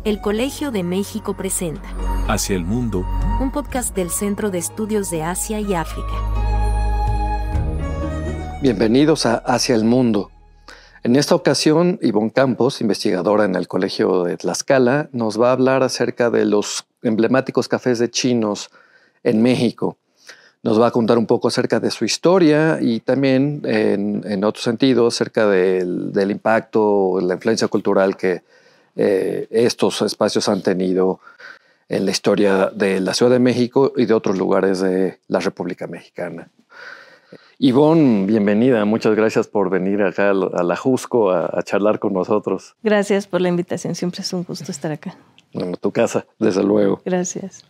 El Colegio de México presenta Hacia el Mundo, un podcast del Centro de Estudios de Asia y África. Bienvenidos a Hacia el Mundo. En esta ocasión, Ivonne Campos, investigadora en el Colegio de Tlaxcala, nos va a hablar acerca de los emblemáticos cafés de chinos en México. Nos va a contar un poco acerca de su historia y también, en otro sentido, acerca del impacto, la influencia cultural que estos espacios han tenido en la historia de la Ciudad de México y de otros lugares de la República Mexicana. Ivonne, bienvenida. Muchas gracias por venir acá a la Jusco a charlar con nosotros. Gracias por la invitación. Siempre es un gusto estar acá. Bueno, tu casa, desde luego. Gracias.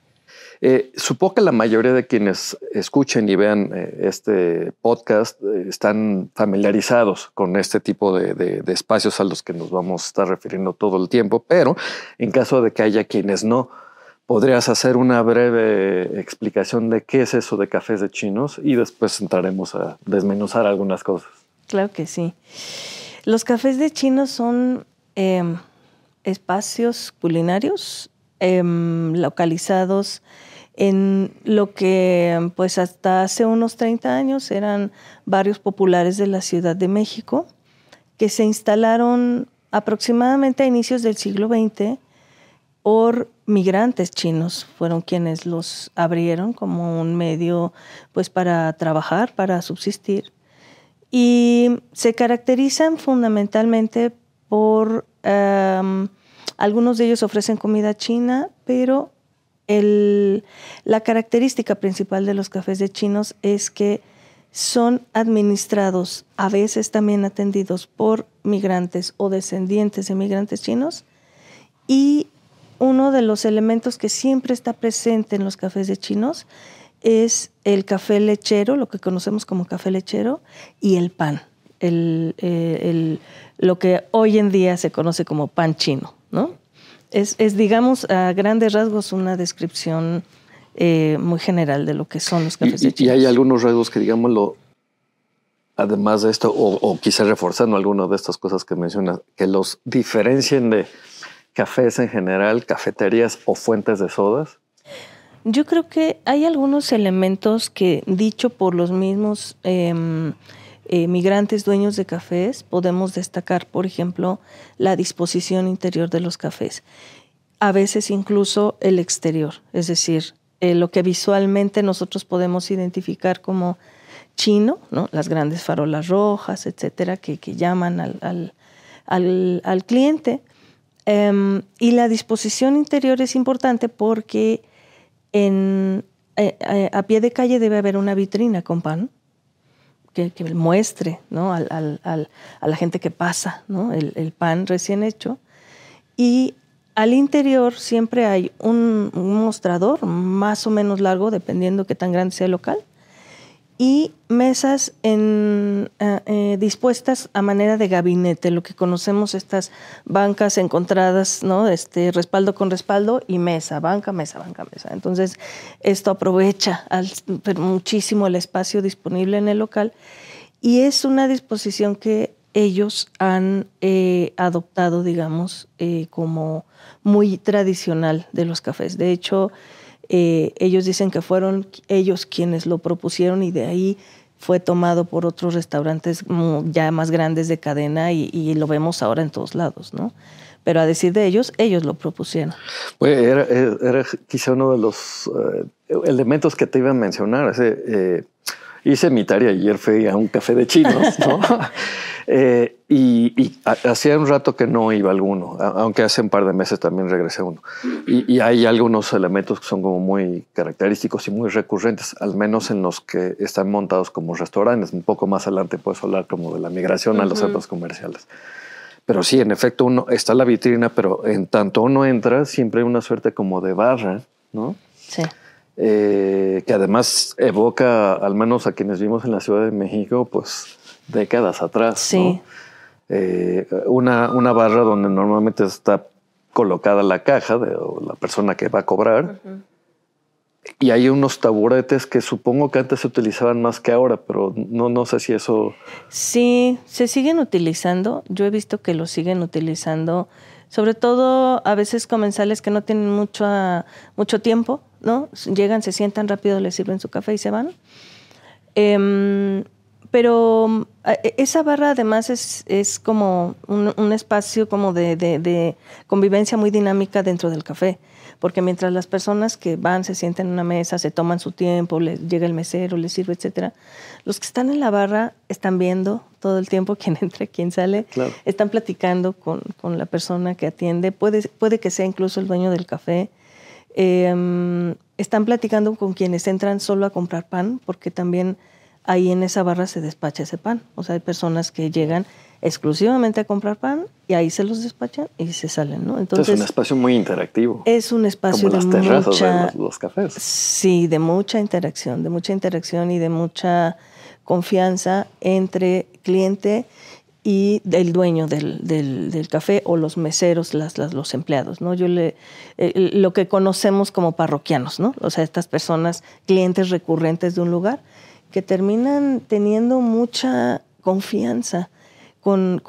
Supongo que la mayoría de quienes escuchen y vean este podcast están familiarizados con este tipo de espacios a los que nos vamos a estar refiriendo todo el tiempo, pero en caso de que haya quienes no, ¿podrías hacer una breve explicación de qué es eso de cafés de chinos? Y después entraremos a desmenuzar algunas cosas. Claro que sí. Los cafés de chinos son espacios culinarios localizados en lo que pues hasta hace unos 30 años eran barrios populares de la Ciudad de México que se instalaron aproximadamente a inicios del siglo XX por migrantes chinos. Fueron quienes los abrieron como un medio pues para trabajar, para subsistir, y se caracterizan fundamentalmente por algunos de ellos ofrecen comida china, pero la característica principal de los cafés de chinos es que son administrados, a veces también atendidos por migrantes o descendientes de migrantes chinos, y uno de los elementos que siempre está presente en los cafés de chinos es el café lechero, lo que conocemos como café lechero, y el pan, lo que hoy en día se conoce como pan chino, ¿no? Es, digamos, a grandes rasgos una descripción muy general de lo que son los cafés de chinos. Y hay algunos rasgos que, digámoslo, además de esto, o quizá reforzando algunas de estas cosas que mencionas, que los diferencien de cafés en general, cafeterías o fuentes de sodas. Yo creo que hay algunos elementos que, dicho por los mismos migrantes dueños de cafés, podemos destacar, por ejemplo, la disposición interior de los cafés. A veces incluso el exterior, es decir, lo que visualmente nosotros podemos identificar como chino, ¿no? Las grandes farolas rojas, etcétera, que llaman al cliente. Y la disposición interior es importante porque a pie de calle debe haber una vitrina con pan que muestre, ¿no? a la gente que pasa, ¿no? el pan recién hecho. Y al interior siempre hay un mostrador más o menos largo, dependiendo qué tan grande sea el local, y mesas dispuestas a manera de gabinete, lo que conocemos estas bancas encontradas, ¿no? Respaldo con respaldo y mesa, banca, mesa, banca, mesa. Entonces, esto aprovecha muchísimo el espacio disponible en el local, y es una disposición que ellos han adoptado, digamos, como muy tradicional de los cafés. De hecho, ellos dicen que fueron ellos quienes lo propusieron, y de ahí fue tomado por otros restaurantes ya más grandes de cadena, y lo vemos ahora en todos lados, ¿no? Pero a decir de ellos lo propusieron. Pues era quizá uno de los elementos que te iba a mencionar. Hice mi tarea ayer, fui a un café de chinos, ¿no? Y hacía un rato que no iba a alguno, aunque hace un par de meses también regresé a uno. Y hay algunos elementos que son como muy característicos y muy recurrentes, al menos en los que están montados como restaurantes. Un poco más adelante puedes hablar como de la migración a los centros comerciales. Pero sí, en efecto, está la vitrina, pero en tanto uno entra, siempre hay una suerte como de barra, ¿no? Sí. Que además evoca, al menos a quienes vivimos en la Ciudad de México, pues décadas atrás. Sí. ¿No? Una barra donde normalmente está colocada la caja o la persona que va a cobrar. Uh-huh. Y hay unos taburetes que supongo que antes se utilizaban más que ahora, pero no sé si eso... Sí, se siguen utilizando. Yo he visto que lo siguen utilizando Sobre todo a veces comensales que no tienen mucho tiempo, ¿no? Llegan, se sientan rápido, les sirven su café y se van. Pero esa barra además es como un espacio como de convivencia muy dinámica dentro del café, porque mientras las personas que van, se sientan en una mesa, se toman su tiempo, llega el mesero, les sirve, etcétera, los que están en la barra están viendo todo el tiempo quién entra, quién sale, claro. Están platicando con la persona que atiende, puede que sea incluso el dueño del café, están platicando con quienes entran solo a comprar pan, porque también ahí en esa barra se despacha ese pan. O sea, hay personas que llegan exclusivamente a comprar pan y ahí se los despachan y se salen, ¿no? Entonces es un espacio muy interactivo. Es un espacio como de las terrazas mucha... de los cafés. Sí, de mucha interacción y de mucha confianza entre cliente y el dueño del café o los meseros, los empleados, ¿no? Lo que conocemos como parroquianos, ¿no? O sea, estas personas, clientes recurrentes de un lugar, que terminan teniendo mucha confianza con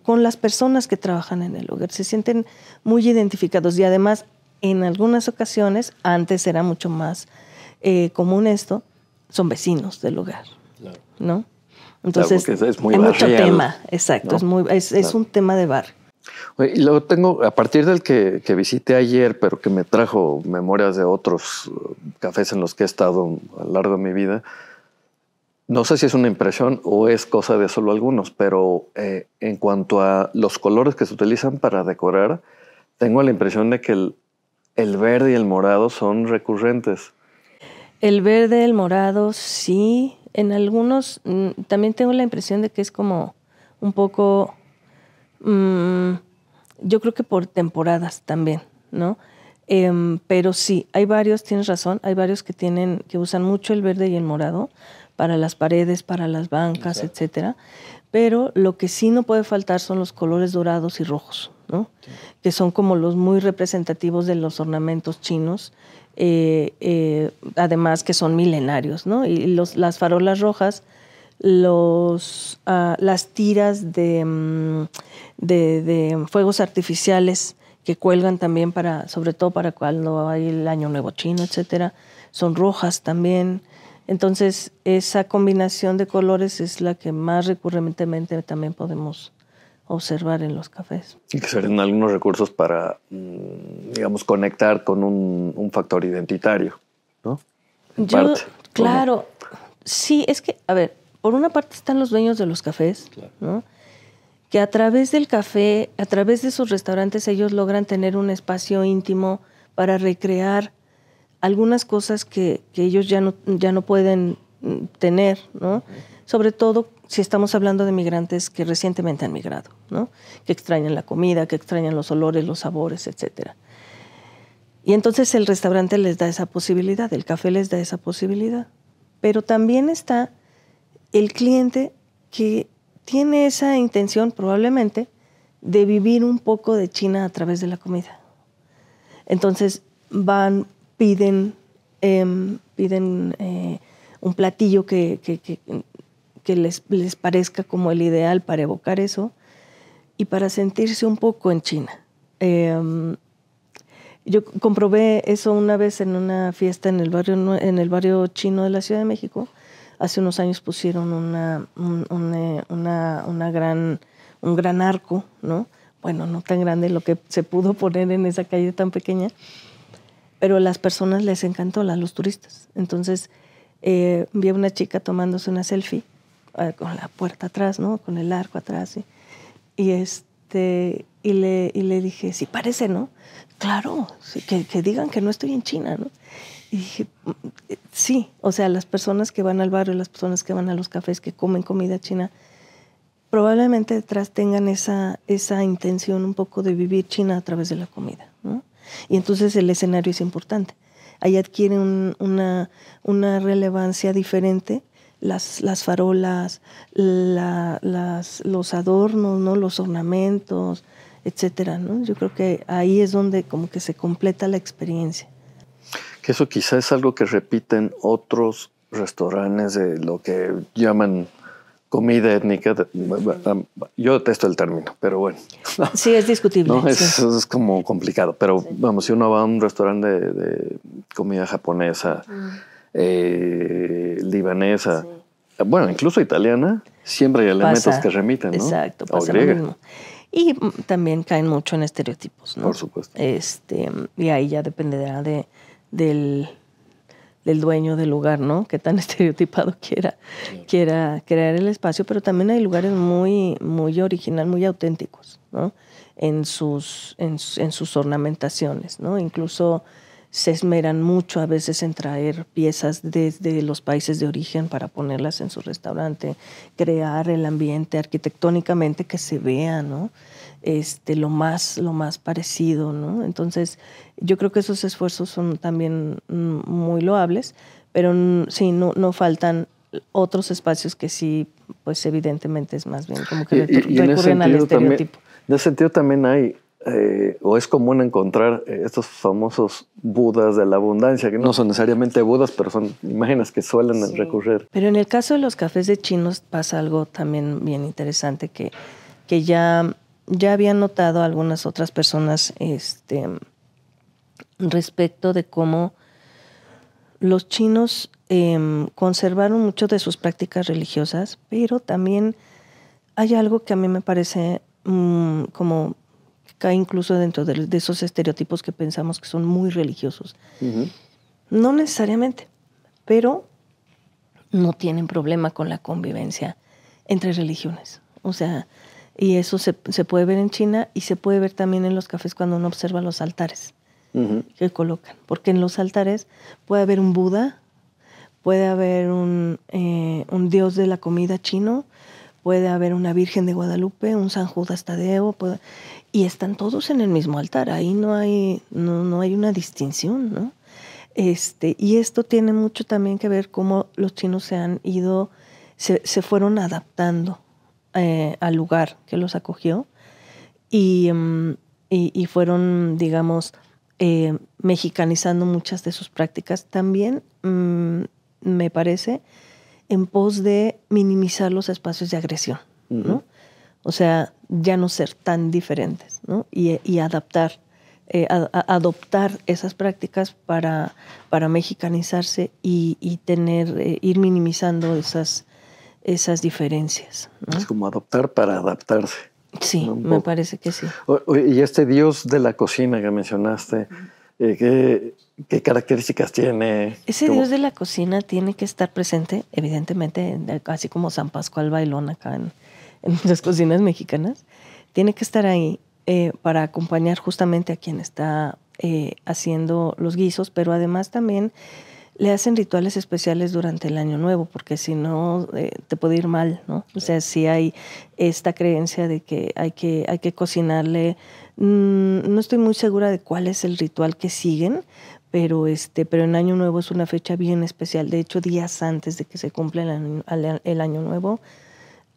las personas que trabajan en el lugar. Se sienten muy identificados y además en algunas ocasiones, antes era mucho más común esto, son vecinos del lugar, claro. ¿No? Entonces claro, es muy hay barrial, mucho tema, exacto, ¿no? Es claro. un tema de barrio. Y luego tengo, a partir del que visité ayer, pero que me trajo memorias de otros cafés en los que he estado a lo largo de mi vida. No sé si es una impresión o es cosa de solo algunos, pero en cuanto a los colores que se utilizan para decorar, tengo la impresión de que el verde y el morado son recurrentes. El verde, el morado, sí. En algunos también tengo la impresión de que es como un poco, yo creo que por temporadas también, ¿no? Pero sí, hay varios, tienes razón, hay varios que usan mucho el verde y el morado para las paredes, para las bancas, exacto, etcétera. Pero lo que sí no puede faltar son los colores dorados y rojos, ¿no? Sí. Que son como los muy representativos de los ornamentos chinos, además que son milenarios, ¿no? Y las farolas rojas, las tiras de fuegos artificiales que cuelgan también sobre todo para cuando hay el Año Nuevo Chino, etcétera, son rojas también. Entonces, esa combinación de colores es la que más recurrentemente también podemos observar en los cafés. Y que serían algunos recursos para, digamos, conectar con un factor identitario, ¿no? Claro, sí, es que, a ver, por una parte están los dueños de los cafés, claro, ¿no? Que a través del café, a través de sus restaurantes, ellos logran tener un espacio íntimo para recrear algunas cosas que ellos ya no pueden tener, ¿no? Uh-huh. Sobre todo si estamos hablando de migrantes que recientemente han migrado, ¿no? Que extrañan la comida, que extrañan los olores, los sabores, etcétera. Y entonces el restaurante les da esa posibilidad, el café les da esa posibilidad. Pero también está el cliente que tiene esa intención probablemente de vivir un poco de China a través de la comida. Entonces piden un platillo que les parezca como el ideal para evocar eso y para sentirse un poco en China. Yo comprobé eso una vez en una fiesta en el barrio chino de la Ciudad de México. Hace unos años pusieron un gran arco, ¿no? Bueno, no tan grande lo que se pudo poner en esa calle tan pequeña, pero a las personas les encantó, a los turistas. Entonces, vi a una chica tomándose una selfie con la puerta atrás, ¿no? Con el arco atrás. Y le dije, sí parece, ¿no? Claro, sí, que digan que no estoy en China, ¿no? Y dije, sí, o sea, las personas que van al barrio, las personas que van a los cafés, que comen comida china, probablemente detrás tengan esa intención un poco de vivir China a través de la comida, ¿no? Y entonces el escenario es importante. Ahí adquiere una relevancia diferente las farolas, los adornos, ¿no? Los ornamentos, etcétera, ¿no? Yo creo que ahí es donde como que se completa la experiencia. Que eso quizás es algo que repiten otros restaurantes de lo que llaman comida étnica. Yo detesto el término, pero bueno. Sí, es discutible. No, sí. es como complicado, pero vamos, si uno va a un restaurante de comida japonesa, libanesa, bueno, incluso italiana, siempre hay elementos que remiten, ¿no? Exacto, O pasa lo griega. mismo. Y también caen mucho en estereotipos, ¿no? Por supuesto. Y ahí ya dependerá del dueño del lugar, ¿no? Qué tan estereotipado quiera crear el espacio, pero también hay lugares muy, muy original, muy auténticos, ¿no? En sus ornamentaciones, ¿no? Incluso se esmeran mucho a veces en traer piezas desde los países de origen para ponerlas en su restaurante, crear el ambiente arquitectónicamente que se vea, ¿no? Lo más parecido, ¿no? Entonces, yo creo que esos esfuerzos son también muy loables, pero sí, no faltan otros espacios que sí, pues evidentemente es más bien como que recurren al estereotipo. En ese sentido también hay, o es común encontrar estos famosos budas de la abundancia, que no son necesariamente budas, pero son imágenes que suelen recurrir. Pero en el caso de los cafés de chinos pasa algo también bien interesante que ya habían notado algunas otras personas respecto de cómo los chinos conservaron mucho de sus prácticas religiosas, pero también hay algo que a mí me parece como que cae incluso dentro de esos estereotipos que pensamos que son muy religiosos. Uh-huh. No necesariamente, pero no tienen problema con la convivencia entre religiones. O sea, y eso se puede ver en China y se puede ver también en los cafés cuando uno observa los altares que colocan. Porque en los altares puede haber un Buda, puede haber un dios de la comida chino, puede haber una Virgen de Guadalupe, un San Judas Tadeo, y están todos en el mismo altar. Ahí no hay una distinción, ¿no? Y esto tiene mucho también que ver cómo los chinos se fueron adaptando al lugar que los acogió y fueron, digamos, mexicanizando muchas de sus prácticas también, me parece, en pos de minimizar los espacios de agresión, ¿no? O sea, ya no ser tan diferentes, ¿no? Y adaptar, adoptar esas prácticas para mexicanizarse y ir minimizando esas diferencias, ¿no? Es como adoptar para adaptarse. Sí, ¿no? Me parece que sí. Y este dios de la cocina que mencionaste, ¿qué características tiene? Ese dios de la cocina tiene que estar presente, evidentemente, así como San Pascual Bailón acá en las cocinas mexicanas. Tiene que estar ahí para acompañar justamente a quien está haciendo los guisos, pero además también le hacen rituales especiales durante el Año Nuevo, porque si no te puede ir mal, ¿no? O sea, sí hay esta creencia de que hay que cocinarle. No estoy muy segura de cuál es el ritual que siguen, pero en Año Nuevo es una fecha bien especial. De hecho, días antes de que se cumpla el Año Nuevo,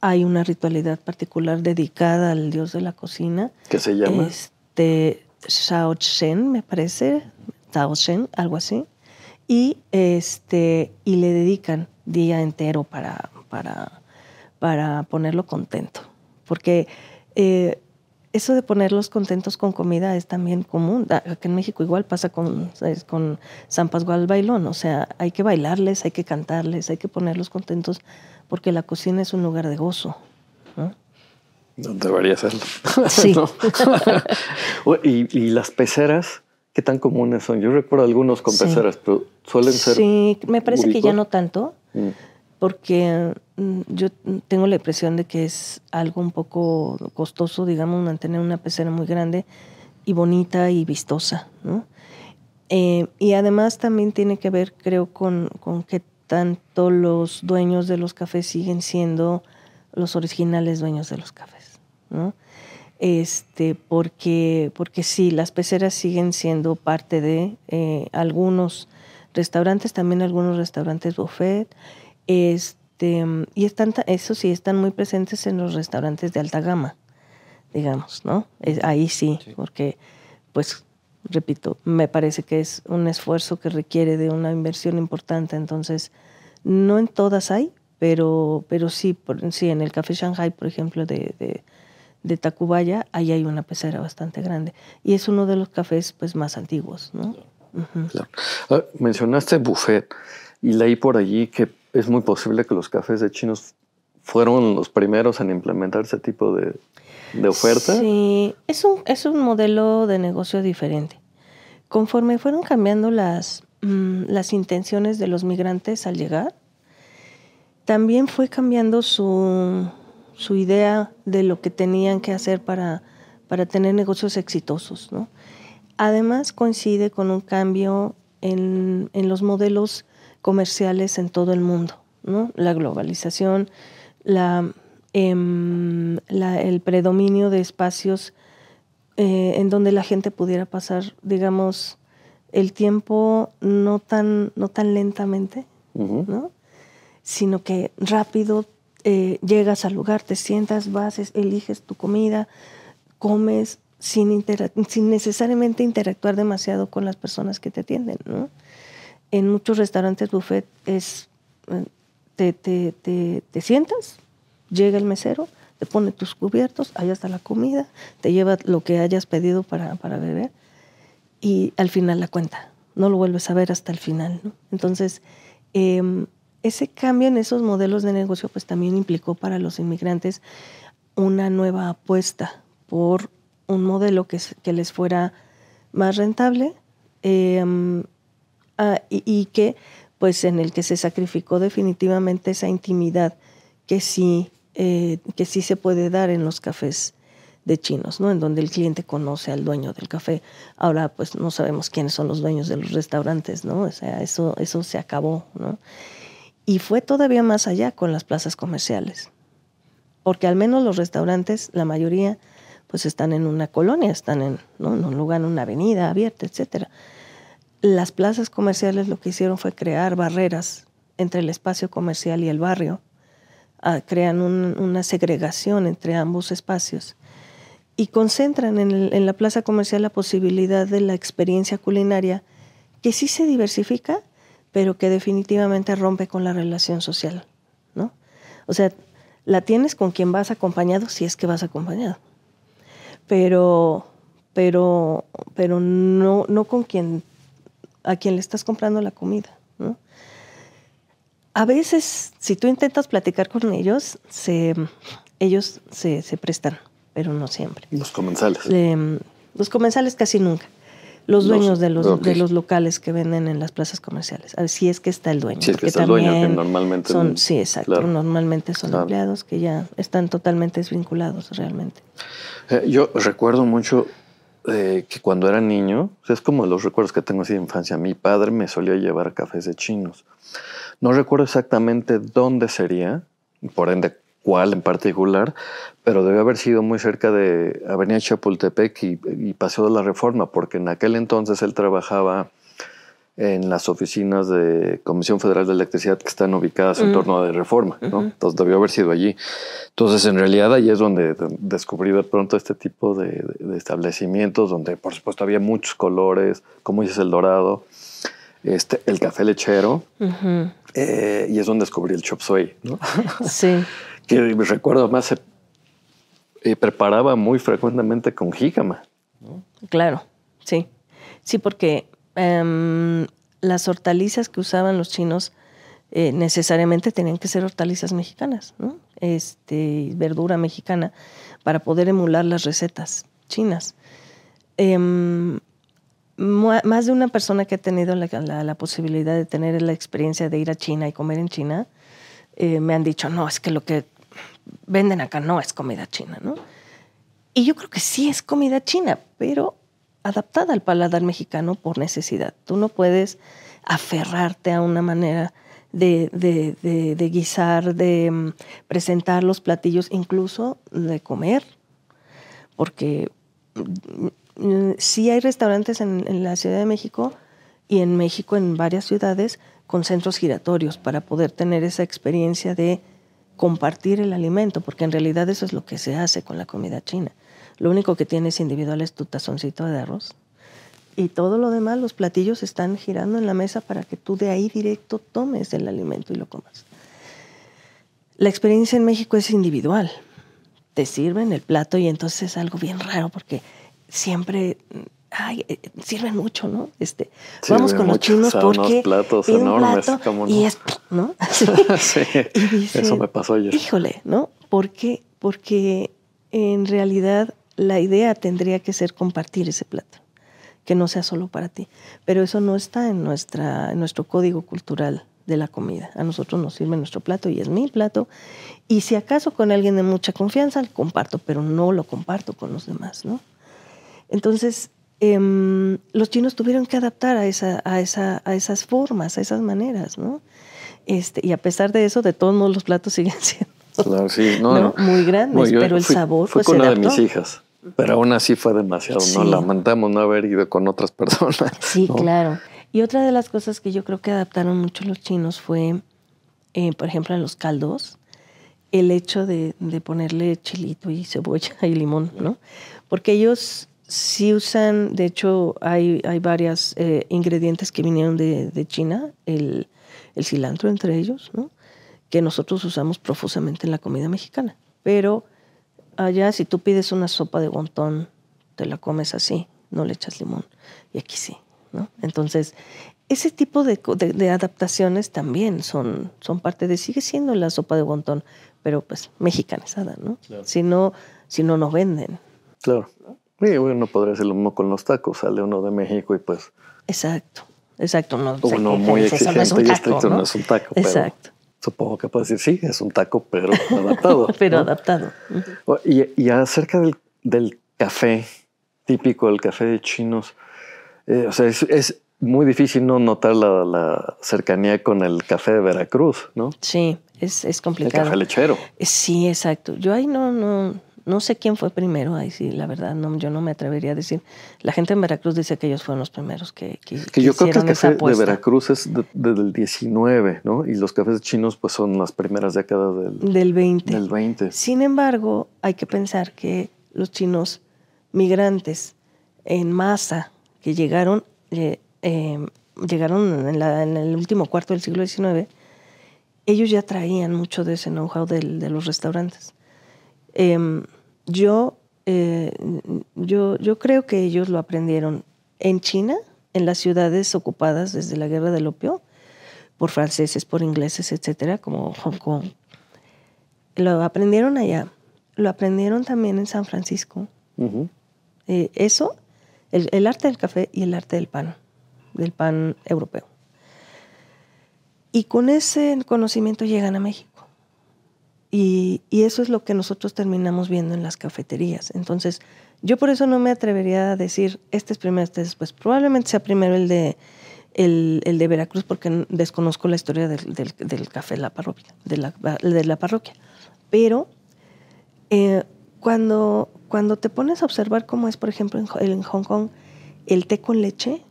hay una ritualidad particular dedicada al dios de la cocina. ¿Qué se llama? Shao Shen, me parece, Shao Shen, algo así. Y le dedican día entero para ponerlo contento. Porque eso de ponerlos contentos con comida es también común. Aquí en México igual pasa con San Pascual Bailón. O sea, hay que bailarles, hay que cantarles, hay que ponerlos contentos porque la cocina es un lugar de gozo, ¿no? No debería serlo. Sí. ¿No? ¿Y las peceras? ¿Qué tan comunes son? Yo recuerdo algunos con peceras, pero suelen ser... Sí, me parece que ya no tanto, porque yo tengo la impresión de que es algo un poco costoso, digamos, mantener una pecera muy grande y bonita y vistosa, ¿no? Y además también tiene que ver, creo, con que tanto los dueños de los cafés siguen siendo los originales dueños de los cafés, ¿no? Porque sí, las peceras siguen siendo parte de algunos restaurantes, también algunos restaurantes buffet, y están muy presentes en los restaurantes de alta gama, digamos, ¿no? Ahí sí, porque, pues, repito, me parece que es un esfuerzo que requiere de una inversión importante, entonces, no en todas hay, pero sí, sí, en el Café Shanghai, por ejemplo, de Tacubaya, ahí hay una pecera bastante grande. Y es uno de los cafés pues más antiguos, ¿no? Uh-huh. Claro. Mencionaste buffet y leí por allí que es muy posible que los cafés de chinos fueron los primeros en implementar ese tipo de oferta. Sí, es un modelo de negocio diferente. Conforme fueron cambiando las intenciones de los migrantes al llegar, también fue cambiando su idea de lo que tenían que hacer para tener negocios exitosos, ¿no? Además, coincide con un cambio en los modelos comerciales en todo el mundo, ¿no? La globalización, el predominio de espacios en donde la gente pudiera pasar, digamos, el tiempo no tan lentamente, uh-huh. ¿no? Sino que rápido llegas al lugar, te sientas, vas, eliges tu comida, comes sin necesariamente interactuar demasiado con las personas que te atienden, ¿no? En muchos restaurantes buffet te sientas, llega el mesero, te pone tus cubiertos, allá está la comida, te lleva lo que hayas pedido para beber y al final la cuenta. No lo vuelves a ver hasta el final, ¿no? Entonces, ese cambio en esos modelos de negocio pues también implicó para los inmigrantes una nueva apuesta por un modelo que les fuera más rentable y que pues en el que se sacrificó definitivamente esa intimidad que sí se puede dar en los cafés de chinos, ¿no? En donde el cliente conoce al dueño del café. Ahora pues no sabemos quiénes son los dueños de los restaurantes, ¿no? O sea, eso se acabó, ¿no? Y fue todavía más allá con las plazas comerciales, porque al menos los restaurantes, la mayoría, pues están en una colonia, están ¿no? en un lugar, en una avenida abierta, etcétera. Las plazas comerciales lo que hicieron fue crear barreras entre el espacio comercial y el barrio, crean una segregación entre ambos espacios y concentran en la plaza comercial la posibilidad de la experiencia culinaria que sí se diversifica, pero que definitivamente rompe con la relación social, ¿no? O sea, la tienes con quien vas acompañado, si es que vas acompañado, pero no con a quien le estás comprando la comida, ¿no? A veces, si tú intentas platicar con ellos, ellos se prestan, pero no siempre. Los comensales. Los comensales casi nunca. Los dueños de los locales que venden en las plazas comerciales. A ver, si es que está el dueño. Si es que está el dueño, que normalmente son. Sí, exacto. Claro. Normalmente son claro. empleados que ya están totalmente desvinculados realmente. Yo recuerdo mucho que cuando era niño, o sea, es como los recuerdos que tengo así de infancia. Mi padre me solía llevar a cafés de chinos. No recuerdo exactamente dónde sería, por ende cuál en particular, pero debe haber sido muy cerca de Avenida Chapultepec y Paseo de la Reforma, porque en aquel entonces él trabajaba en las oficinas de Comisión Federal de Electricidad que están ubicadas en torno a la Reforma, ¿no? Entonces debió haber sido allí. Entonces en realidad allí es donde descubrí de pronto este tipo de establecimientos donde por supuesto había muchos colores, como dices, el dorado, el café lechero, y es donde descubrí el chop suey, ¿no? Sí. Que me recuerdo más se preparaba muy frecuentemente con jícama, ¿no? Claro, sí. Sí, porque las hortalizas que usaban los chinos necesariamente tenían que ser hortalizas mexicanas, ¿no? Verdura mexicana, para poder emular las recetas chinas. Más de una persona que ha tenido la posibilidad de tener la experiencia de ir a China y comer en China, me han dicho, no, es que lo que venden acá no es comida china, ¿no? Y yo creo que sí es comida china, pero adaptada al paladar mexicano por necesidad. Tú no puedes aferrarte a una manera de guisar, de presentar los platillos, incluso de comer, porque sí hay restaurantes en la Ciudad de México y en México en varias ciudades con centros giratorios para poder tener esa experiencia de compartir el alimento, porque en realidad eso es lo que se hace con la comida china. Lo único que tienes individual es tu tazoncito de arroz y todo lo demás, los platillos están girando en la mesa para que tú de ahí directo tomes el alimento y lo comas. La experiencia en México es individual. Te sirven el plato y entonces es algo bien raro porque siempre sirven mucho, ¿no? Vamos con los chinos porque platos pide un enormes, plato ¿cómo no? y es, ¿no? Sí. Sí, Y dice, eso me pasó ayer. híjole, ¿no? ¿Por qué? Porque en realidad la idea tendría que ser compartir ese plato, que no sea solo para ti. Pero eso no está en nuestro código cultural de la comida. A nosotros nos sirve nuestro plato y es mi plato. Y si acaso con alguien de mucha confianza, lo comparto, pero no lo comparto con los demás, ¿no? Entonces, los chinos tuvieron que adaptar a esas formas, a esas maneras, ¿no? Y a pesar de eso, de todos modos, los platos siguen siendo claro, sí, no, muy grandes, pero el sabor fui pues con se una de adaptó. mis hijas, pero aún así fue demasiado. Sí. No lamentamos no haber ido con otras personas. Sí, ¿no? claro. Y otra de las cosas que yo creo que adaptaron mucho los chinos fue, por ejemplo, en los caldos, el hecho de ponerle chilito y cebolla y limón, ¿no? Porque ellos sí usan, de hecho, hay varios ingredientes que vinieron de China, el cilantro entre ellos, ¿no? Que nosotros usamos profusamente en la comida mexicana. Pero allá, si tú pides una sopa de wonton, te la comes así, no le echas limón. Y aquí sí, ¿no? Entonces, ese tipo de adaptaciones también son parte de... Sigue siendo la sopa de wonton, pero pues mexicanizada, ¿no? Claro. Si no venden. Claro. Sí, bueno, podría ser lo mismo con los tacos. Sale uno de México y pues... Exacto. No, uno muy exigente no es un y taco, estricto, ¿no? No es un taco. Exacto. Pero supongo que puedes decir, sí, es un taco, pero adaptado. pero ¿no? adaptado. Uh-huh. Y acerca del café, típico, el café de chinos, o sea, es muy difícil no notar la cercanía con el café de Veracruz, ¿no? Sí, es complicado. El café lechero. Sí, exacto. Yo ahí no sé quién fue primero, ahí sí, la verdad, yo no me atrevería a decir. La gente en Veracruz dice que ellos fueron los primeros que yo creo que el café de Veracruz es desde el 19, ¿no? Y los cafés chinos pues son las primeras décadas del 20. Del 20. Sin embargo, hay que pensar que los chinos migrantes en masa que llegaron en el último cuarto del siglo XIX, ellos ya traían mucho de ese know-how de los restaurantes. Yo creo que ellos lo aprendieron en China, en las ciudades ocupadas desde la Guerra del Opio, por franceses, por ingleses, etcétera, como Hong Kong. Lo aprendieron allá. Lo aprendieron también en San Francisco. Uh-huh. Eso, el arte del café y el arte del pan europeo. Y con ese conocimiento llegan a México. Y eso es lo que nosotros terminamos viendo en las cafeterías. Entonces, yo por eso no me atrevería a decir, este es primero, este es después. Probablemente sea primero el de Veracruz, porque desconozco la historia del café de la parroquia, de la parroquia. Pero cuando te pones a observar cómo es, por ejemplo, en Hong Kong, el té con leche,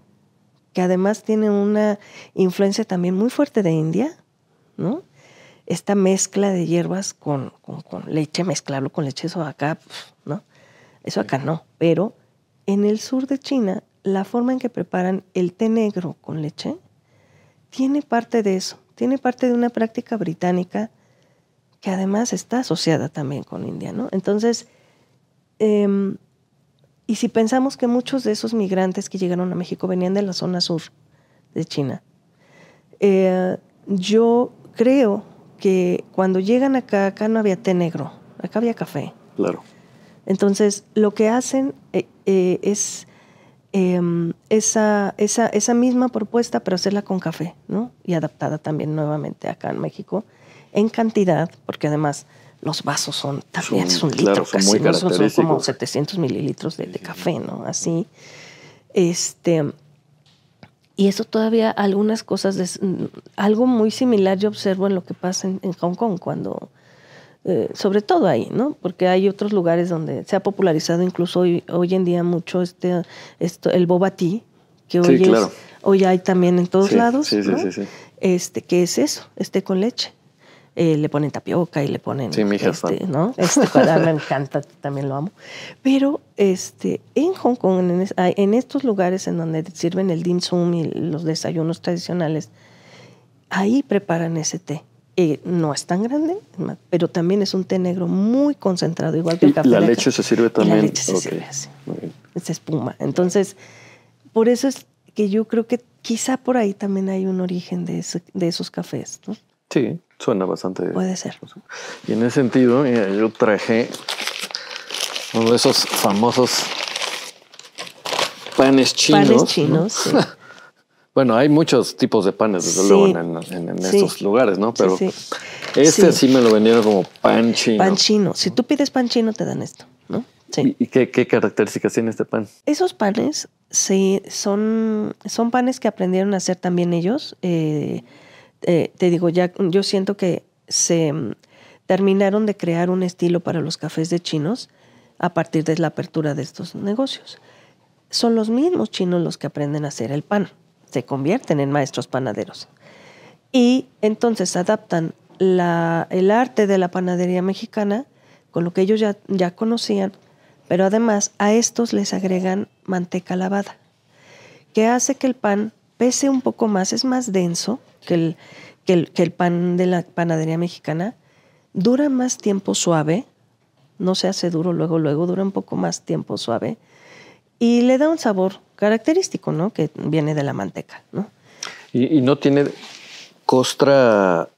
que además tiene una influencia también muy fuerte de India, ¿no? Esta mezcla de hierbas con leche, mezclarlo con leche, eso acá, ¿no? Eso acá no. Pero en el sur de China, la forma en que preparan el té negro con leche tiene parte de eso. Tiene parte de una práctica británica que además está asociada también con India, ¿no? Entonces, y si pensamos que muchos de esos migrantes que llegaron a México venían de la zona sur de China, yo creo que cuando llegan acá no había té negro, acá había café. Claro. Entonces, lo que hacen es esa misma propuesta, pero hacerla con café, ¿no? Y adaptada también nuevamente acá en México, en cantidad, porque además los vasos son un litro, claro, son casi, muy ¿no? Son como característicos. 700 mililitros de café, ¿no? Así. Y eso todavía algunas cosas, algo muy similar yo observo en lo que pasa en Hong Kong, cuando, sobre todo ahí, ¿no? Porque hay otros lugares donde se ha popularizado incluso hoy en día mucho el boba tea, que hoy hay también en todos lados, ¿no? Sí. ¿Qué es eso? Con leche. Le ponen tapioca y le ponen... Sí, mi hija ¿no? Me encanta, también lo amo. Pero en Hong Kong, en estos lugares en donde sirven el dim sum y los desayunos tradicionales, ahí preparan ese té. No es tan grande, pero también es un té negro muy concentrado, igual que el café. ¿La leche se sirve también? La leche se sirve así. Es espuma. Entonces, por eso es que yo creo que quizá por ahí también hay un origen de esos cafés, ¿no? Sí, suena bastante. Puede ser. Y en ese sentido, yo traje uno de esos famosos panes chinos. Panes chinos, sí. Bueno, hay muchos tipos de panes, desde luego, en estos lugares, ¿no? Pero sí me lo vendieron como pan chino. Pan chino. Si tú pides pan chino, te dan esto, ¿no? Sí. ¿Y qué características tiene este pan? Esos panes son panes que aprendieron a hacer también ellos. Te digo, yo siento que se terminaron de crear un estilo para los cafés de chinos a partir de la apertura de estos negocios. Son los mismos chinos los que aprenden a hacer el pan. Se convierten en maestros panaderos. Y entonces adaptan el arte de la panadería mexicana con lo que ellos ya conocían, pero además a estos les agregan manteca lavada, que hace que el pan pese un poco más, es más denso que el pan de la panadería mexicana, dura más tiempo suave, no se hace duro luego, dura un poco más tiempo suave, y le da un sabor característico, ¿no? Que viene de la manteca, ¿no? Y no tiene costra,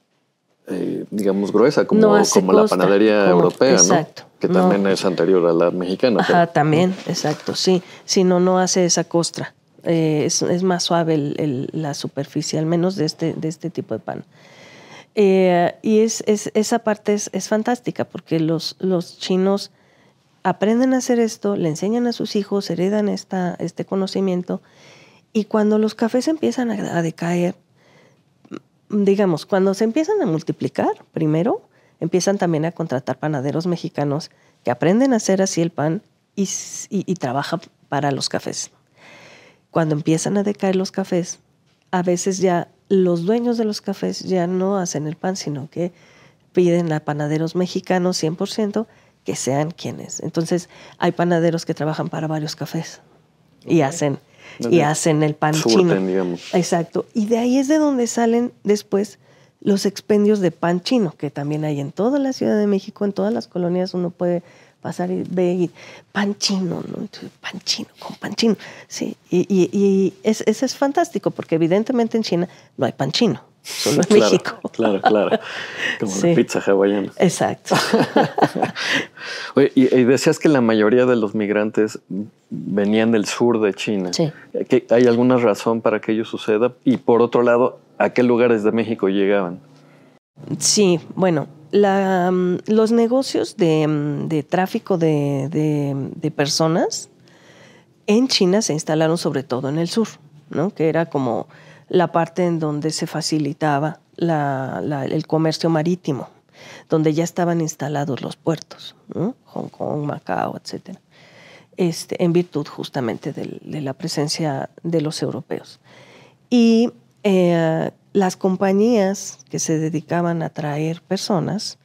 digamos, gruesa, como la panadería europea, exacto, ¿no? Que también es anterior a la mexicana. Ajá, también, exacto, sí. Si no hace esa costra. Es más suave la superficie, al menos de este tipo de pan. Y esa parte es fantástica, porque los chinos aprenden a hacer esto, le enseñan a sus hijos, heredan este conocimiento, y cuando los cafés empiezan a decaer, digamos, cuando se empiezan a multiplicar, primero empiezan también a contratar panaderos mexicanos que aprenden a hacer así el pan y trabajan para los cafés. Cuando empiezan a decaer los cafés, a veces ya los dueños de los cafés ya no hacen el pan, sino que piden a panaderos mexicanos 100%, que sean quienes. Entonces, hay panaderos que trabajan para varios cafés y hacen el pan chino. Digamos. Exacto. Y de ahí es de donde salen después los expendios de pan chino, que también hay en toda la Ciudad de México, en todas las colonias uno puede pasar y ver pan chino, ¿no? Entonces, pan chino, con pan chino. Sí. Y eso es fantástico, porque evidentemente en China no hay pan chino. Solo en México. Claro. Como la pizza hawaiana. Exacto. Oye, y decías que la mayoría de los migrantes venían del sur de China. Sí. ¿Hay alguna razón para que ello suceda? Y por otro lado, ¿a qué lugares de México llegaban? Sí, bueno, los negocios de tráfico de personas en China se instalaron sobre todo en el sur, ¿no? Que era como la parte en donde se facilitaba el comercio marítimo, donde ya estaban instalados los puertos, ¿no? Hong Kong, Macao, etc. En virtud justamente de la presencia de los europeos. Y las compañías que se dedicaban a traer personas,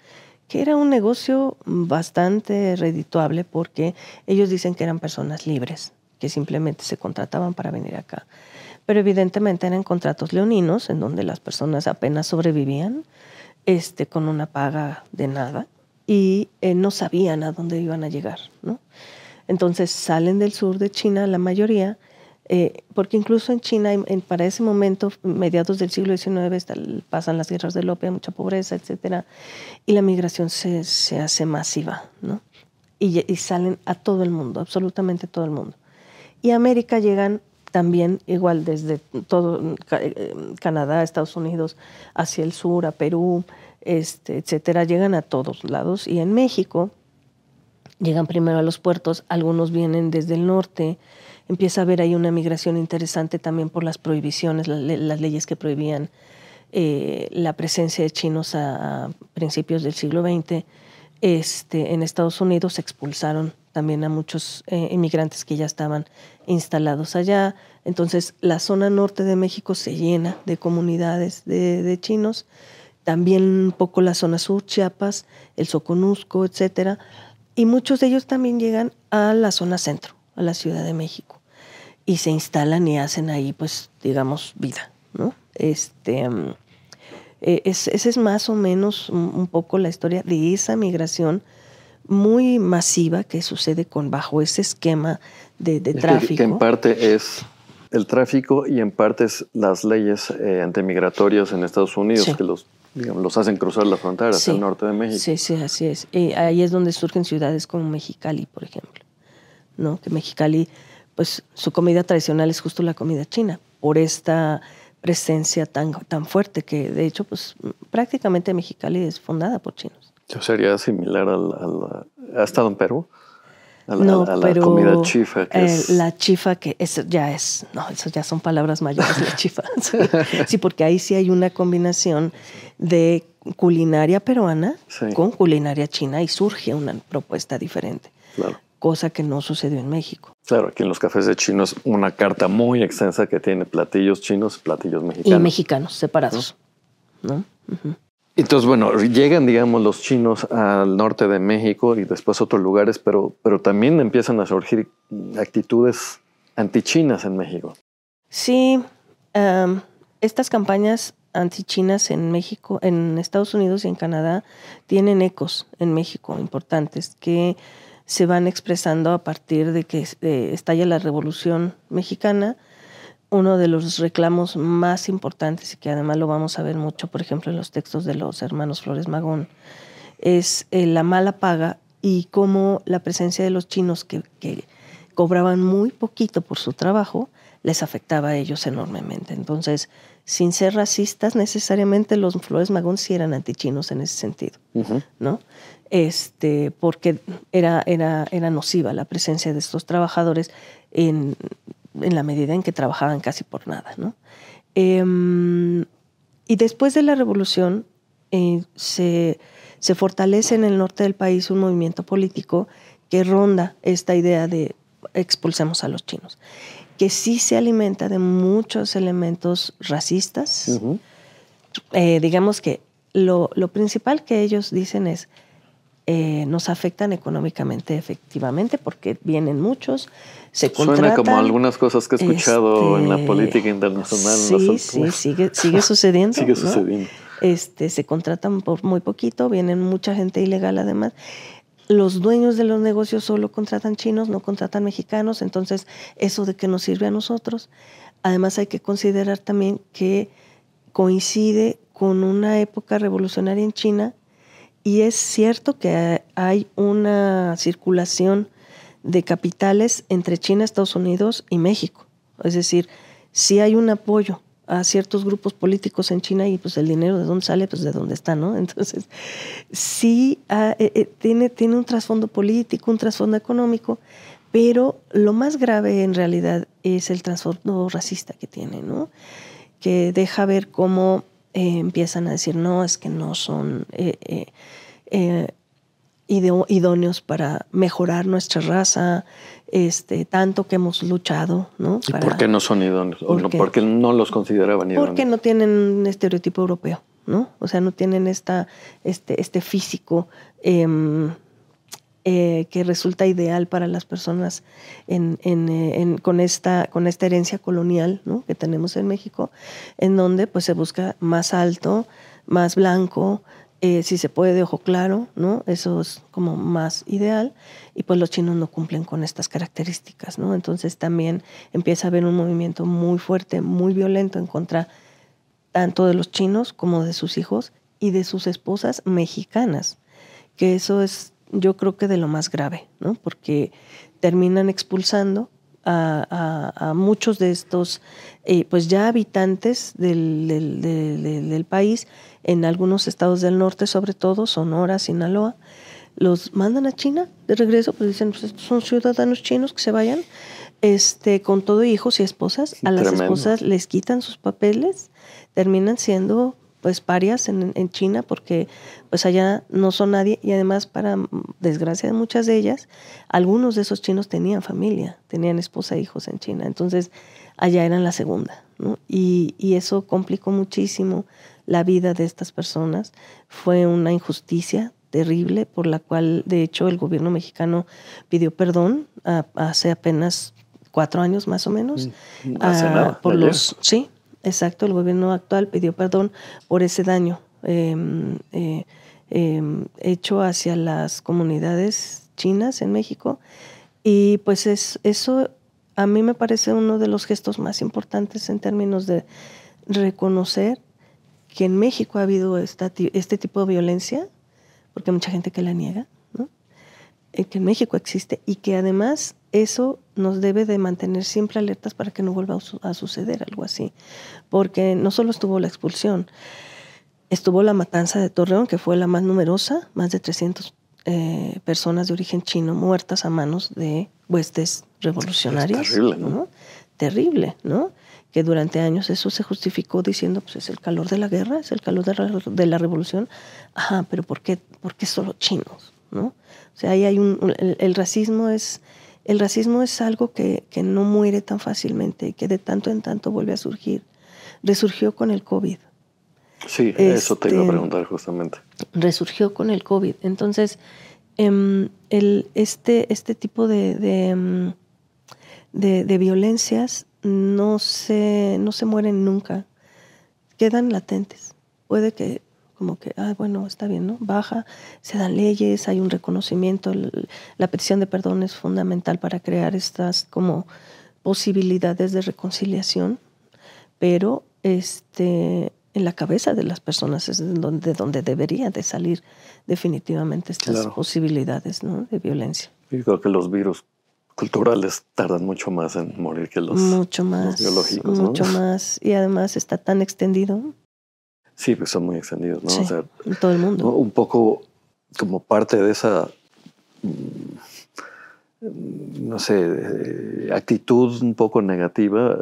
que era un negocio bastante redituable, porque ellos dicen que eran personas libres, que simplemente se contrataban para venir acá. Pero evidentemente eran contratos leoninos, en donde las personas apenas sobrevivían, con una paga de nada, y no sabían a dónde iban a llegar, ¿no? Entonces salen del sur de China, la mayoría, porque incluso en China, para ese momento, mediados del siglo XIX, pasan las guerras del opio, mucha pobreza, etcétera, y la migración se hace masiva, ¿no? Y salen a todo el mundo, absolutamente todo el mundo. Y a América llegan también, igual desde todo Canadá, Estados Unidos, hacia el sur, a Perú, etcétera, llegan a todos lados. Y en México llegan primero a los puertos, algunos vienen desde el norte. Empieza a haber ahí una migración interesante también por las prohibiciones, las leyes que prohibían la presencia de chinos a principios del siglo XX. En Estados Unidos se expulsaron también a muchos inmigrantes que ya estaban instalados allá. Entonces, la zona norte de México se llena de comunidades de chinos. También un poco la zona sur, Chiapas, el Soconusco, etcétera. Y muchos de ellos también llegan a la zona centro, a la Ciudad de México. Y se instalan y hacen ahí, pues, digamos, vida, ¿no? Esa es más o menos un poco la historia de esa migración muy masiva que sucede bajo ese esquema de tráfico. Que en parte es el tráfico y en parte es las leyes antimigratorias en Estados Unidos, sí, que los hacen cruzar la frontera hacia el norte de México. Sí, sí, así es. Ahí es donde surgen ciudades como Mexicali, por ejemplo, ¿no? Que Mexicali, pues su comida tradicional es justo la comida china, por esta presencia tan fuerte que, de hecho, pues prácticamente Mexicali es fundada por chinos. Yo sería similar ¿ha estado en Perú? Pero comida chifa. La chifa, que eso ya son palabras mayores, la chifa. Sí, porque ahí sí hay una combinación de culinaria peruana, sí, con culinaria china y surge una propuesta diferente. Claro. Cosa que no sucedió en México. Claro, aquí en los cafés de chinos una carta muy extensa que tiene platillos chinos, platillos mexicanos. Y mexicanos, separados, ¿no? Uh-huh. Entonces, bueno, llegan, digamos, los chinos al norte de México y después a otros lugares, pero también empiezan a surgir actitudes antichinas en México. Sí, estas campañas antichinas en México, en Estados Unidos y en Canadá, tienen ecos en México importantes que se van expresando a partir de que estalla la Revolución Mexicana. Uno de los reclamos más importantes, y que además lo vamos a ver mucho, por ejemplo, en los textos de los hermanos Flores Magón, es la mala paga y cómo la presencia de los chinos que cobraban muy poquito por su trabajo les afectaba a ellos enormemente. Entonces, sin ser racistas, necesariamente los Flores Magón sí eran antichinos en ese sentido, uh-huh, ¿no? Porque era nociva la presencia de estos trabajadores en la medida en que trabajaban casi por nada, ¿no? Y después de la Revolución se fortalece en el norte del país un movimiento político que ronda esta idea de expulsemos a los chinos, que sí se alimenta de muchos elementos racistas. Uh-huh. Digamos que lo principal que ellos dicen es nos afectan económicamente, efectivamente, porque vienen muchos, se contratan. Suena como algunas cosas que he escuchado en la política internacional. Sí, sigue sucediendo. Sigue sucediendo. ¿No? Se contratan por muy poquito, vienen mucha gente ilegal además. Los dueños de los negocios solo contratan chinos, no contratan mexicanos, entonces eso de qué nos sirve a nosotros. Además hay que considerar también que coincide con una época revolucionaria en China. Y es cierto que hay una circulación de capitales entre China, Estados Unidos y México. Es decir, sí hay un apoyo a ciertos grupos políticos en China y pues el dinero ¿de dónde sale? Pues de dónde está, ¿no? Entonces, sí tiene un trasfondo político, un trasfondo económico, pero lo más grave en realidad es el trasfondo racista que tiene, ¿no? Que deja ver cómo empiezan a decir, no, es que no son idóneos para mejorar nuestra raza, tanto que hemos luchado, ¿no? ¿Y por qué no son idóneos? ¿Por qué no los consideraban idóneos? Porque no tienen un estereotipo europeo, ¿no? O sea, no tienen este físico que resulta ideal para las personas con esta herencia colonial, ¿no? Que tenemos en México, en donde pues se busca más alto, más blanco, si se puede de ojo claro, ¿no? Eso es como más ideal, y pues los chinos no cumplen con estas características, ¿no? Entonces también empieza a haber un movimiento muy fuerte, muy violento en contra tanto de los chinos como de sus hijos y de sus esposas mexicanas, que eso es, yo creo que de lo más grave, ¿no? Porque terminan expulsando a muchos de estos pues ya habitantes del país, en algunos estados del norte, sobre todo Sonora, Sinaloa, los mandan a China de regreso, pues dicen, pues estos son ciudadanos chinos, que se vayan, con todo hijos y esposas. A las esposas les quitan sus papeles, terminan siendo pues parias en China, porque pues allá no son nadie, y además, para desgracia de muchas de ellas, algunos de esos chinos tenían familia, tenían esposa e hijos en China, entonces allá eran la segunda, ¿no? Y eso complicó muchísimo la vida de estas personas. Fue una injusticia terrible, por la cual de hecho el gobierno mexicano pidió perdón hace apenas 4 años más o menos, hace nada, por los Exacto, el gobierno actual pidió perdón por ese daño hecho hacia las comunidades chinas en México. Y pues eso a mí me parece uno de los gestos más importantes en términos de reconocer que en México ha habido este tipo de violencia, porque hay mucha gente que la niega, ¿no? Que en México existe y que además eso nos debe de mantener siempre alertas para que no vuelva a suceder algo así. Porque no solo estuvo la expulsión, estuvo la matanza de Torreón, que fue la más numerosa, más de 300 personas de origen chino muertas a manos de huestes revolucionarias. Es terrible, ¿no? Terrible, ¿no? Que durante años eso se justificó diciendo, pues es el calor de la guerra, es el calor de la revolución. Ajá, pero ¿por qué solo chinos? ¿No? O sea, ahí hay el racismo es algo que no muere tan fácilmente y que de tanto en tanto vuelve a surgir. Resurgió con el COVID. Sí, eso te iba a preguntar justamente. Resurgió con el COVID. Entonces, este tipo de violencias no se mueren nunca, quedan latentes. Puede que como que, bueno, está bien, ¿no? Baja, se dan leyes, hay un reconocimiento, la petición de perdón es fundamental para crear estas como posibilidades de reconciliación, pero en la cabeza de las personas es donde deberían de salir definitivamente estas posibilidades, ¿no? De violencia. Yo creo que los virus culturales tardan mucho más en morir que los biológicos, ¿no? Mucho más. Y además está tan extendido. Sí, pues son muy extendidos, ¿no? Sí, o sea, en todo el mundo. ¿no? Un poco como parte de esa, no sé, actitud un poco negativa.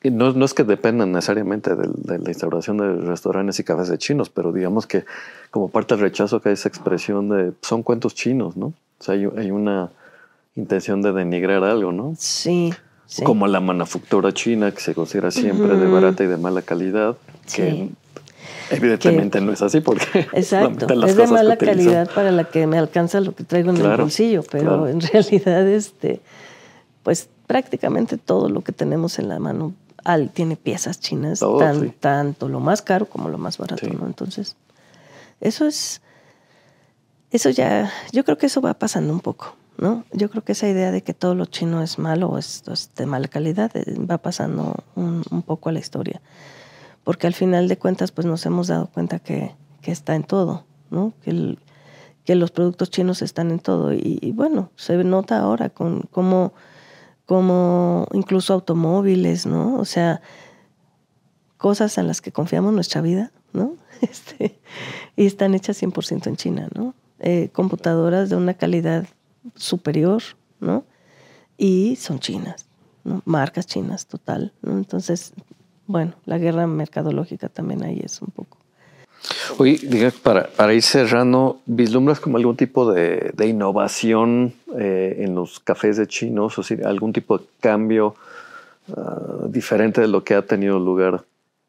No es que dependan necesariamente de la instauración de restaurantes y cafés de chinos, pero digamos que como parte del rechazo que hay esa expresión de son cuentos chinos, ¿no? O sea, hay una intención de denigrar algo, ¿no? Sí. Como la manufactura china, que se considera siempre de barata y de mala calidad, que evidentemente no es así porque exacto, es de mala calidad para la que me alcanza lo que traigo en el bolsillo, pero en realidad pues prácticamente todo lo que tenemos en la mano tiene piezas chinas, tanto lo más caro como lo más barato, ¿no? Entonces, eso ya, yo creo que eso va pasando un poco, ¿no? Yo creo que esa idea de que todo lo chino es malo o es de mala calidad va pasando un poco a la historia. Porque al final de cuentas pues nos hemos dado cuenta que está en todo, ¿no? Que los productos chinos están en todo. Y bueno, se nota ahora con cómo incluso automóviles, ¿no? O sea, cosas en las que confiamos nuestra vida, ¿no? Y están hechas 100% en China, ¿no? Computadoras de una calidad superior, ¿no? Y son chinas, ¿no? Marcas chinas, total, ¿no? Entonces, bueno, la guerra mercadológica también ahí es un poco. Oye, diga, para ir cerrando, ¿vislumbras como algún tipo de innovación en los cafés de chinos? O sea, algún tipo de cambio diferente de lo que ha tenido lugar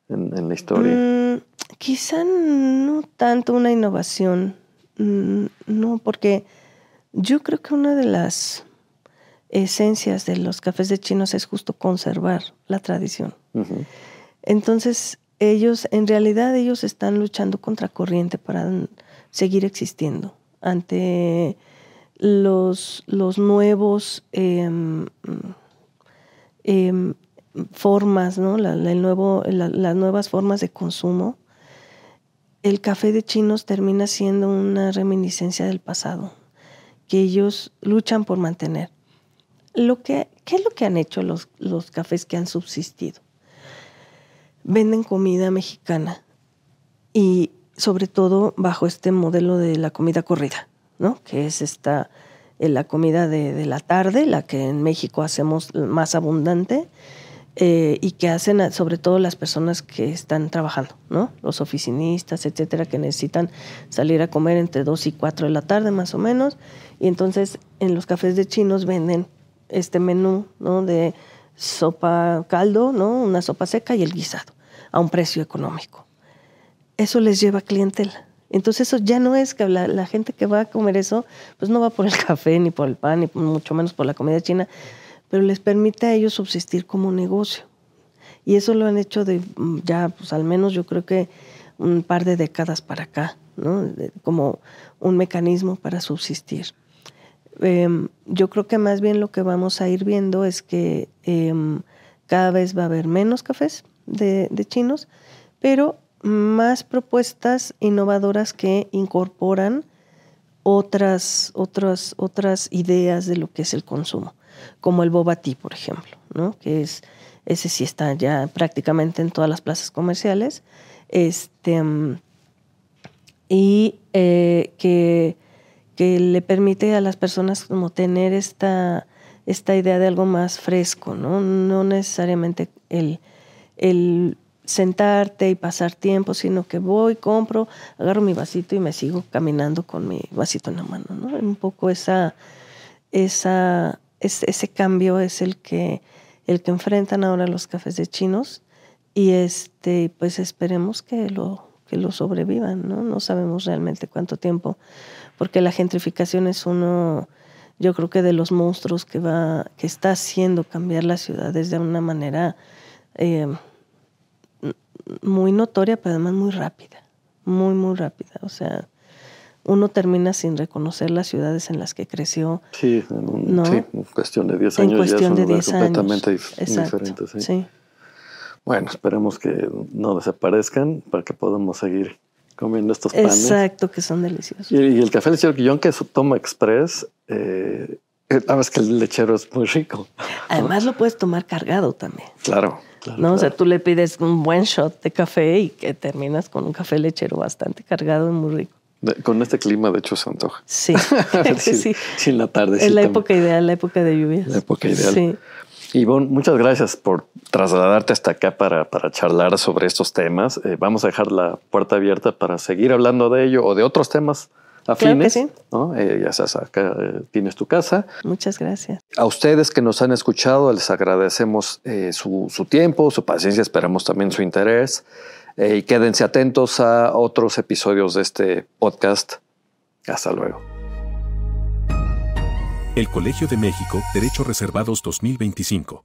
en la historia. Quizá no tanto una innovación, no, porque yo creo que una de las esencias de los cafés de chinos es justo conservar la tradición. Uh-huh. Entonces, en realidad ellos están luchando contra corriente para seguir existiendo ante los nuevos formas, ¿no? Las nuevas formas de consumo. El café de chinos termina siendo una reminiscencia del pasado que ellos luchan por mantener. ¿Qué es lo que han hecho los cafés que han subsistido? Venden comida mexicana y sobre todo bajo este modelo de la comida corrida, ¿no? Que es la comida de la tarde, la que en México hacemos más abundante y que hacen sobre todo las personas que están trabajando, ¿no? Los oficinistas, etcétera, que necesitan salir a comer entre 2 y 4 de la tarde más o menos. Y entonces en los cafés de chinos venden este menú, ¿no? De sopa caldo, ¿no? Una sopa seca y el guisado a un precio económico. Eso les lleva clientela. Entonces eso ya no es que la gente que va a comer eso, pues no va por el café, ni por el pan, ni mucho menos por la comida china, pero les permite a ellos subsistir como un negocio. Y eso lo han hecho de ya, pues al menos yo creo que un par de décadas para acá, ¿no? Como un mecanismo para subsistir. Yo creo que más bien lo que vamos a ir viendo es que cada vez va a haber menos cafés de chinos, pero más propuestas innovadoras que incorporan otras ideas de lo que es el consumo, como el boba tea, por ejemplo, ¿no? Que ese sí está ya prácticamente en todas las plazas comerciales, y que le permite a las personas como tener esta idea de algo más fresco, ¿no? No necesariamente el sentarte y pasar tiempo, sino que voy, compro, agarro mi vasito y me sigo caminando con mi vasito en la mano, ¿no? Un poco ese cambio es el que enfrentan ahora los cafés de chinos, y pues esperemos que lo sobrevivan, ¿no? No sabemos realmente cuánto tiempo, porque la gentrificación es yo creo que de los monstruos que está haciendo cambiar las ciudades de una manera muy notoria, pero además muy rápida, muy, muy rápida. O sea, uno termina sin reconocer las ciudades en las que creció. Sí, ¿no? Sí, en cuestión de 10 años. En cuestión ya de 10 años. Completamente diferente. Sí. Sí. Bueno, esperemos que no desaparezcan para que podamos seguir comiendo estos panes. Exacto, que son deliciosos. Y el café lechero Quillón, que es toma express, sabes que el lechero es muy rico. Además lo puedes tomar cargado también. Claro. ¿No? Claro. O sea, tú le pides un buen shot de café y que terminas con un café lechero bastante cargado y muy rico. Con este clima, de hecho, se antoja. Sí. Sí. Sí, en la tarde. Es la época ideal, la época de lluvias. La época ideal. Sí. Ivonne, muchas gracias por trasladarte hasta acá para charlar sobre estos temas. Vamos a dejar la puerta abierta para seguir hablando de ello o de otros temas afines. Claro que sí. ¿No? Ya sabes, acá tienes tu casa. Muchas gracias. A ustedes que nos han escuchado, les agradecemos su tiempo, su paciencia, esperamos también su interés. Y quédense atentos a otros episodios de este podcast. Hasta luego. El Colegio de México, Derechos Reservados 2025.